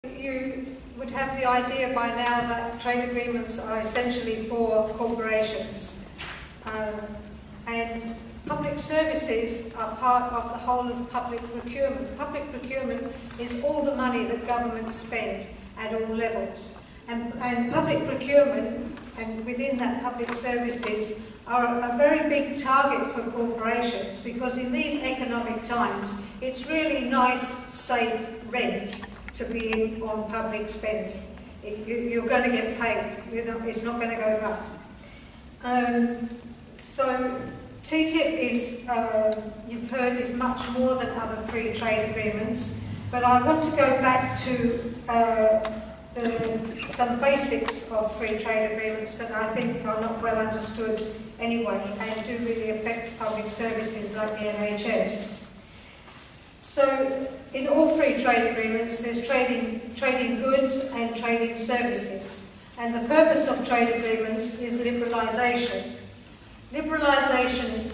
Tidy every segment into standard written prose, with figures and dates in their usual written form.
You would have the idea by now that trade agreements are essentially for corporations, and public services are part of the whole of public procurement. Public procurement is all the money that governments spend at all levels, and public procurement, and within that public services, are a very big target for corporations, because in these economic times it's really nice, safe rent to be in on public spending. You're going to get paid, it's not going to go bust. So TTIP is, you've heard, is much more than other free trade agreements, but I want to go back to some basics of free trade agreements that I think are not well understood anyway and do really affect public services like the NHS. So, in all free trade agreements, there's trading goods and trading services. And the purpose of trade agreements is liberalisation. Liberalising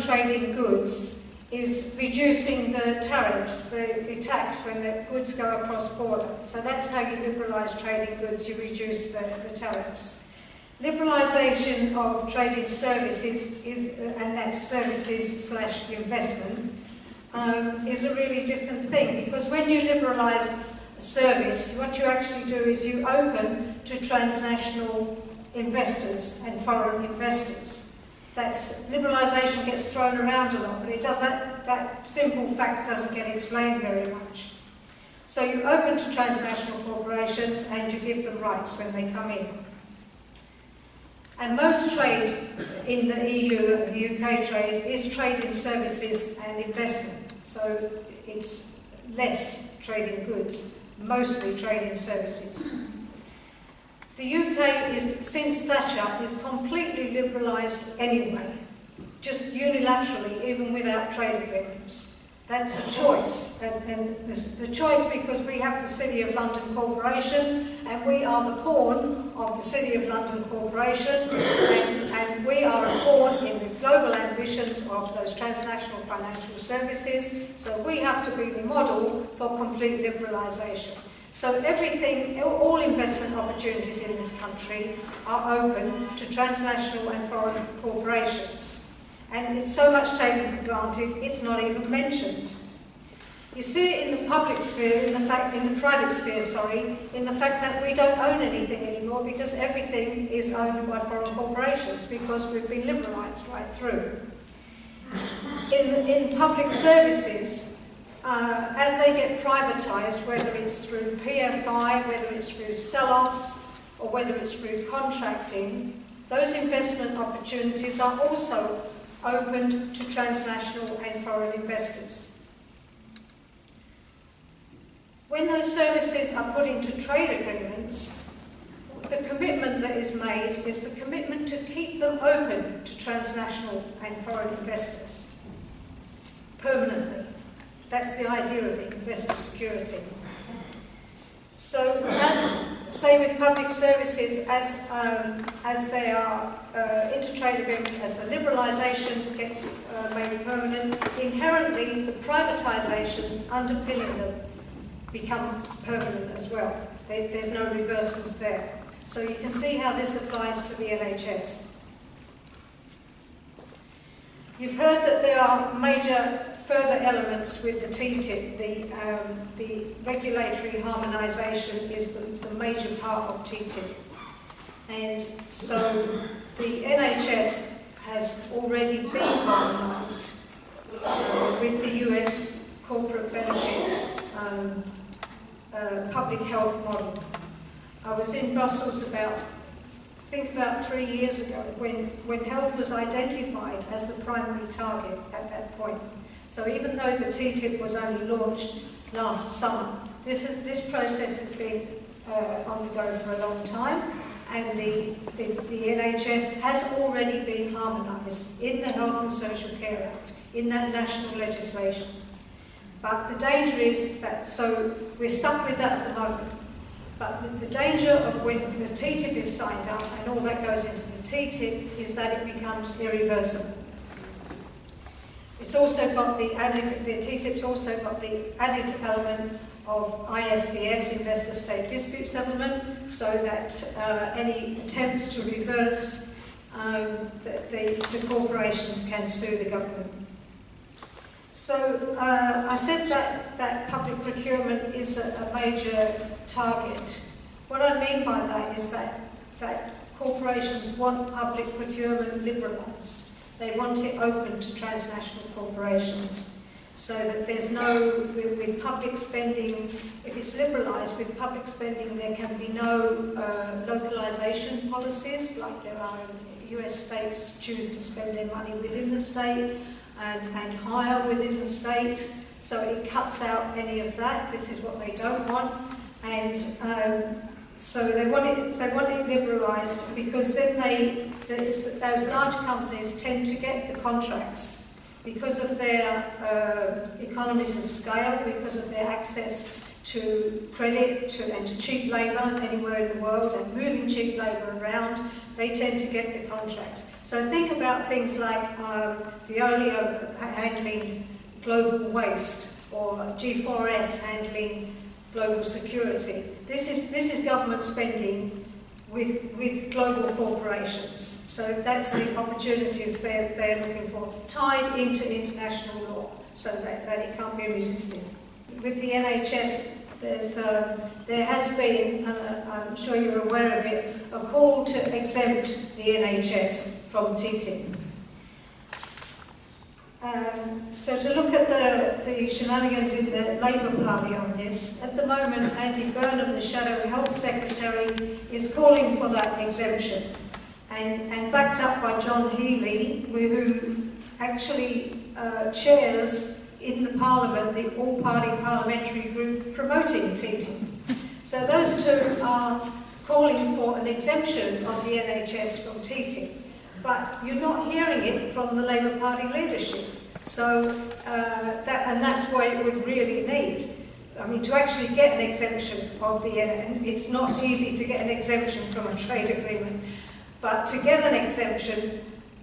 trading goods is reducing the tariffs, the tax when the goods go across border. So that's how you liberalise trading goods, you reduce the tariffs. Liberalisation of trading services, and that's services / investment, is a really different thing, because when you liberalise a service, what you actually do is you open to transnational investors and foreign investors. That's liberalisation gets thrown around a lot, but it does that simple fact doesn't get explained very much. So you open to transnational corporations and you give them rights when they come in. And most trade in the EU and the UK trade is trade in services and investment. So it's less trade in goods, mostly trade in services. The UK is, since Thatcher, is completely liberalised anyway, just unilaterally, even without trade agreements. That's a choice, and the choice because we have the City of London Corporation, and we are the pawn of the City of London Corporation, and we are a pawn in the global ambitions of those transnational financial services, so we have to be the model for complete liberalisation. So everything, all investment opportunities in this country are open to transnational and foreign corporations. And it's so much taken for granted, it's not even mentioned. You see it in the public sphere, in the private sphere, sorry, in the fact that we don't own anything anymore because everything is owned by foreign corporations because we've been liberalised right through. In public services, as they get privatised, whether it's through PFI, whether it's through sell-offs, or whether it's through contracting, those investment opportunities are also opened to transnational and foreign investors. When those services are put into trade agreements, the commitment that is made is the commitment to keep them open to transnational and foreign investors permanently. That's the idea of investor security. So, say with public services, as they are into trade agreements, as the liberalisation gets made permanent, inherently the privatisations underpinning them become permanent as well. There's no reversals there. So you can see how this applies to the NHS. You've heard that there are major further elements with the TTIP. The regulatory harmonisation is the major part of TTIP. And so the NHS has already been harmonised with the US corporate benefit public health model. I was in Brussels about 3 years ago when health was identified as the primary target at that point. So even though the TTIP was only launched last summer, this process has been on the go for a long time, and the NHS has already been harmonised in the Health and Social Care Act, in that national legislation. But the danger is that, so we're stuck with that at the moment, but the danger of when the TTIP is signed up and all that goes into the TTIP is that it becomes irreversible. It's also got the TTIP's also got the added element of ISDS, Investor State Dispute Settlement, so that any attempts to reverse the corporations can sue the government. So I said that public procurement is a major target. What I mean by that is that corporations want public procurement liberalised. They want it open to transnational corporations, so that there's no, with public spending, if it's liberalised, with public spending there can be no localisation policies, like there are in US states choose to spend their money within the state and hire within the state, so it cuts out any of that. This is what they don't want, and so they want it liberalised, because then those large companies tend to get the contracts because of their economies of scale, because of their access to credit and to cheap labour anywhere in the world, and moving cheap labour around. They tend to get the contracts. So think about things like Veolia handling global waste, or G4S handling global security. This is government spending with global corporations. So that's the opportunities they're looking for, tied into international law, so that it can't be resisted. With the NHS, there has been, I'm sure you're aware of it, a call to exempt the NHS from TTIP. So to look at the shenanigans in the Labour Party on this, at the moment Andy Burnham, the Shadow Health Secretary, is calling for that exemption, and backed up by John Healey, who actually chairs in the Parliament the all-party parliamentary group promoting TTIP. So those two are calling for an exemption of the NHS from TTIP, but you're not hearing it from the Labour Party leadership. So that's what it would really need. I mean, to actually get an exemption of the, it's not easy to get an exemption from a trade agreement, but to get an exemption,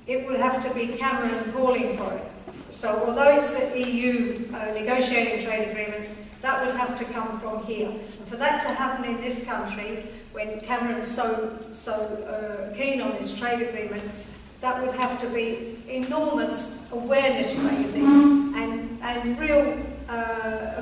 it would have to be Cameron calling for it. So although it's the EU negotiating trade agreements, that would have to come from here. And for that to happen in this country, when Cameron's so keen on this trade agreement, that would have to be enormous awareness raising and a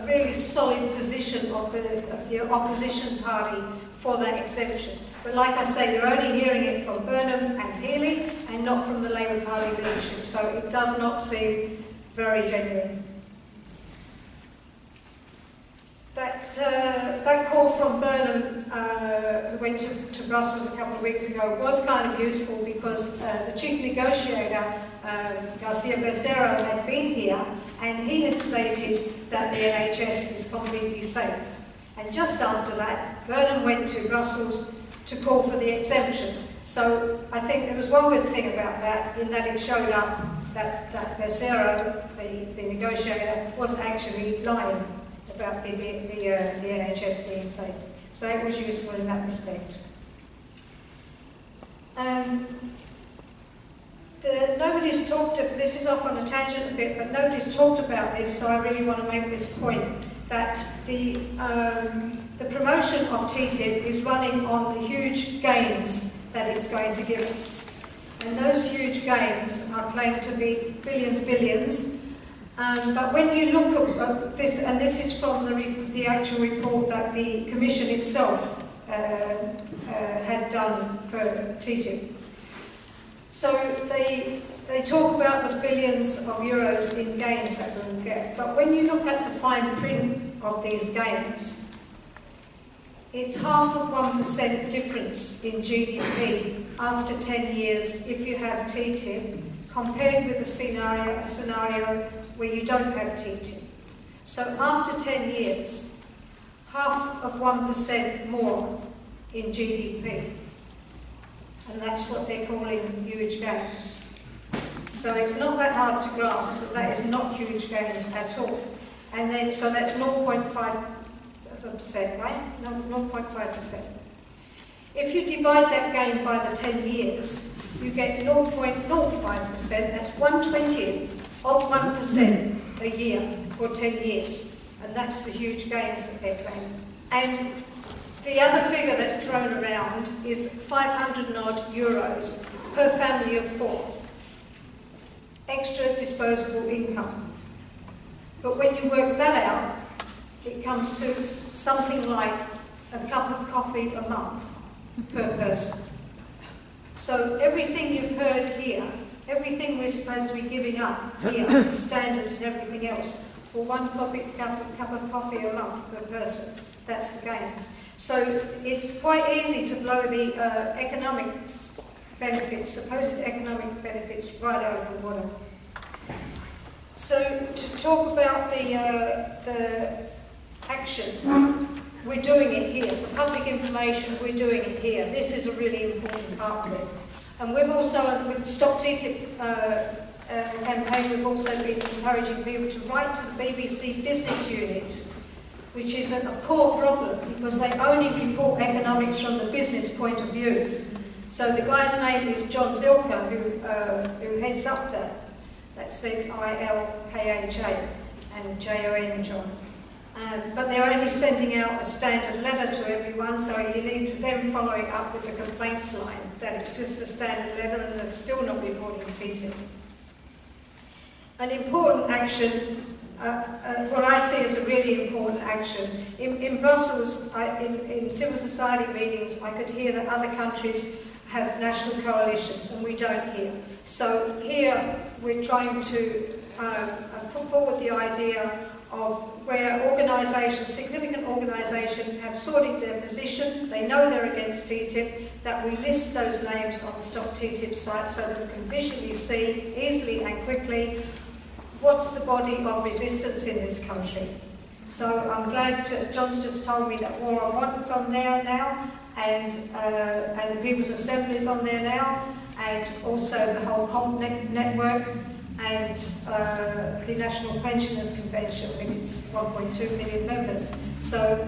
really solid position of the opposition party for that exemption. But like I say, you're only hearing it from Burnham and Healey and not from the Labour Party leadership, so it does not seem very genuine. That call from Burnham, who went to Brussels a couple of weeks ago, was kind of useful, because the chief negotiator, Garcia Becerra, had been here, and he had stated that the NHS is completely safe. And just after that, Burnham went to Brussels to call for the exemption. So I think there was one good thing about that, in that it showed up that Becerra, the negotiator, was actually lying about the NHS being safe. So it was useful in that respect. Nobody's talked, this is off on a tangent a bit, but nobody's talked about this, so I really want to make this point, that the promotion of TTIP is running on the huge gains that it's going to give us. And those huge gains are claimed to be billions. But when you look at this, and this is from the actual report that the Commission itself had done for TTIP. So they talk about the billions of euros in gains that we'll get. But when you look at the fine print of these gains, it's 0.5% difference in GDP after 10 years if you have TTIP, compared with a scenario where you don't have TTIP. So after 10 years, 0.5% more in GDP. And that's what they're calling huge gains. So it's not that hard to grasp, but that is not huge gains at all. And then, so that's 0.5%, right? No, 0.5%. If you divide that gain by the 10 years, you get 0.05%, that's 1/20th of 1% a year for 10 years. And And that's the huge gains that they're claiming. And the other figure that's thrown around is 500 odd euros per family of 4. Extra disposable income. But when you work that out, it comes to something like a cup of coffee a month per person. So everything you've heard here, everything we're supposed to be giving up here, standards and everything else, for one cup of coffee a month per person, that's the gains. So it's quite easy to blow the economics benefits, supposed economic benefits, right out of the water. So to talk about the action, we're doing it here. For public information, we're doing it here. This is a really important part of it. And we've also, with Stop TTIP campaign, we've also been encouraging people to write to the BBC Business Unit, which is a core problem because they only report economics from the business point of view. So the guy's name is John Zilker, who heads up that. That's Z-I-L-K-H-A and J-O-N, John. But they're only sending out a standard letter to everyone, so you need to then follow it up with the complaints line, that it's just a standard letter and they're still not reporting TTIP. An important action, what I see as a really important action, in Brussels, in civil society meetings, I could hear that other countries have national coalitions and we don't here. So here we're trying to put forward the idea of where organisations, significant organisations, have sorted their position, they know they're against TTIP, that we list those names on the Stop TTIP site so that we can visually see, easily and quickly, what's the body of resistance in this country. So I'm glad John's just told me that War on Want's on there now, and the People's Assembly is on there now, and also the whole COMP network, and the National Pensioners Convention with its 1.2 million members. So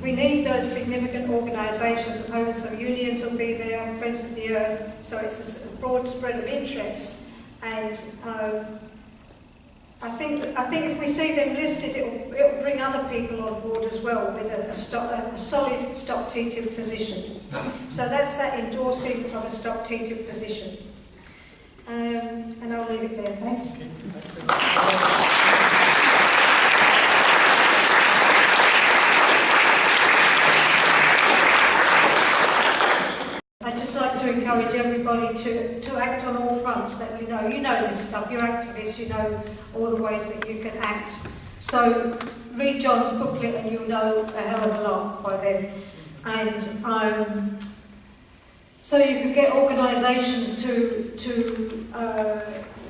we need those significant organisations. Opponents of unions will be there, Friends of the Earth, so it's a broad spread of interests. And I think if we see them listed, it'll bring other people on board as well with a solid Stop TTIP position. So that's that endorsing of a Stop TTIP position. And I'll leave it there. Thanks. I'd just like to encourage everybody to act on all fronts that you know this stuff, you're activists, you know all the ways that you can act. So read John's booklet and you'll know a hell of a lot by then. And so you can get organisations to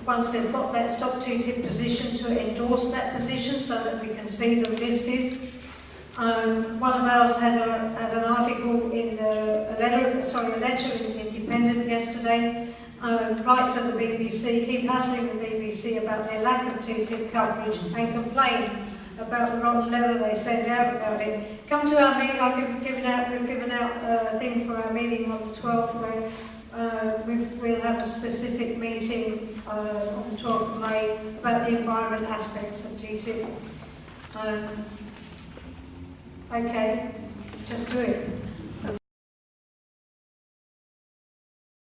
once they've got that Stop TTIP position, to endorse that position so that we can see them listed. One of ours had an article in a letter in Independent yesterday. Write to the BBC, keep hassling the BBC about their lack of TTIP coverage and complain about the wrong letter they send out about it. Come to our meeting. We've given out a thing for our meeting on the 12th where we'll have a specific meeting on the 12th of May about the environment aspects of TTIP. Okay, just do it.